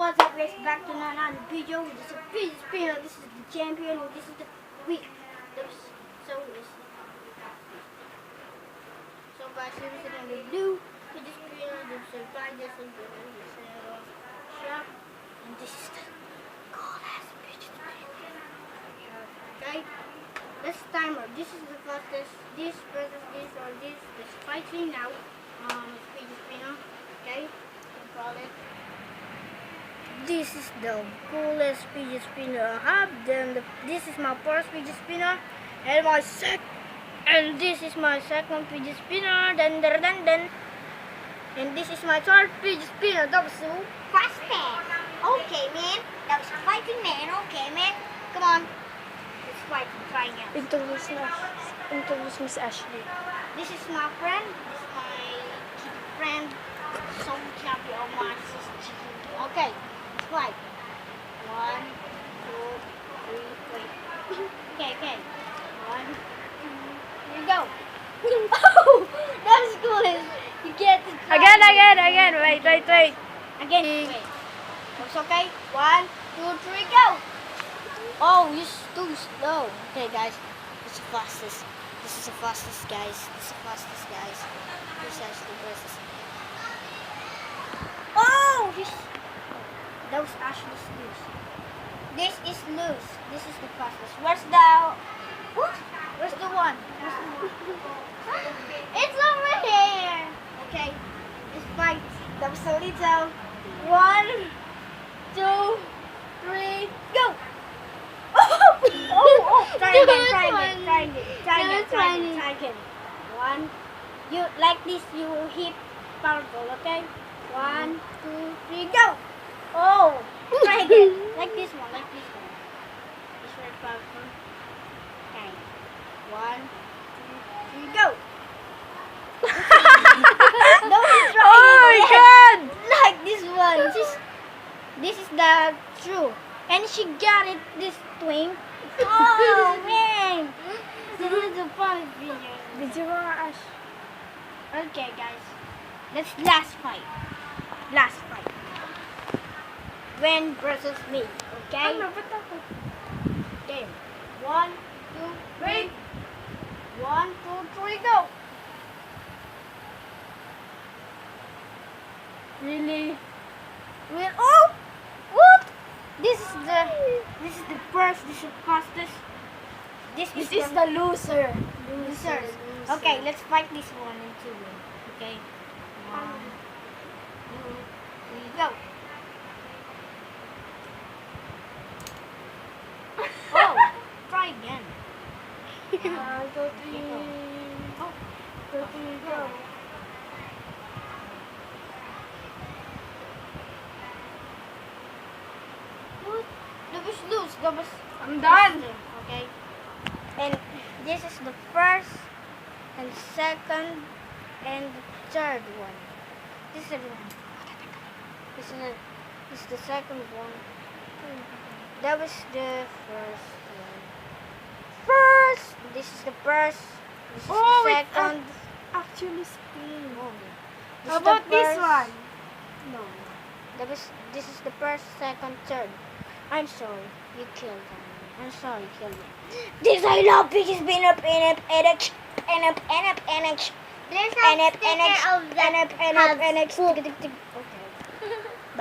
what's up guys, back to another video. This is Fidget Spinner, this is the champion, and this is the week. So guys, this is what we do. Fidget Spinner, this is guys, this is the shop, and this is the coolest Fidget Spinner. Okay, this timer, this is the fastest, this versus this or this fighting now. Fidget Spinner, okay, control it. This is the coolest fidget spinner I have. This is my first fidget spinner, and this is my second fidget spinner. And this is my third fidget spinner. That was so fast, man. Okay, man. That was fighting, man. Okay, man. Come on, let's fight. Try again. Introduce Miss Ashley. This is my friend. This is my kitty friend. So happy on my sister. Okay. Right. 1, 2, 3, 4. Okay. 1, 2, here we go. Oh, that was cool. You get to try Again. Wait. again. Wait. It's okay. 1, 2, 3, go. Oh, you're too slow. Okay, guys. This is the fastest. This is the fastest, guys. This is the fastest, guys. This is the fastest. Oh, that was actually loose. This is loose. This is the fastest. Where's the one? It's over here. Okay, let's fight. That was a little. 1, 2, 3, go. Oh! Try again. 1. You like this? You hit powerful. Okay. 1, 2, 3, go. Oh, try again. Like this one. It's very powerful. Okay. 1, 2, 3, go. Don't try Oh my it. God! Like this one. This is the true. And she got it, this twin. Oh, man. This is a fun video. Video mo nga, Ash. Okay, guys. Let's last fight. When versus me, okay? Ba't ako? Game. 1, 2, 3. 1, 2, 3, go. Really? Oh, what? This is the first. This is the fastest. This is the loser. losers. Okay, let's fight this one and two. Okay. 1, 2, 3, go. Oh, try again. 1, 2, 3. Oh, 2, 3, go. what? That was loose. That was. I'm done. Okay. And this is the first and second and the third one. This is the one. This is the second one. That was the first one. This is the first. This is Oh, the it second. actually spin. Oh, this How is the about this first. one? No. This is the first, second, third. I'm sorry, you killed me. I'm sorry, you killed me. This I love Fidget Spinner. There's a sticker of that has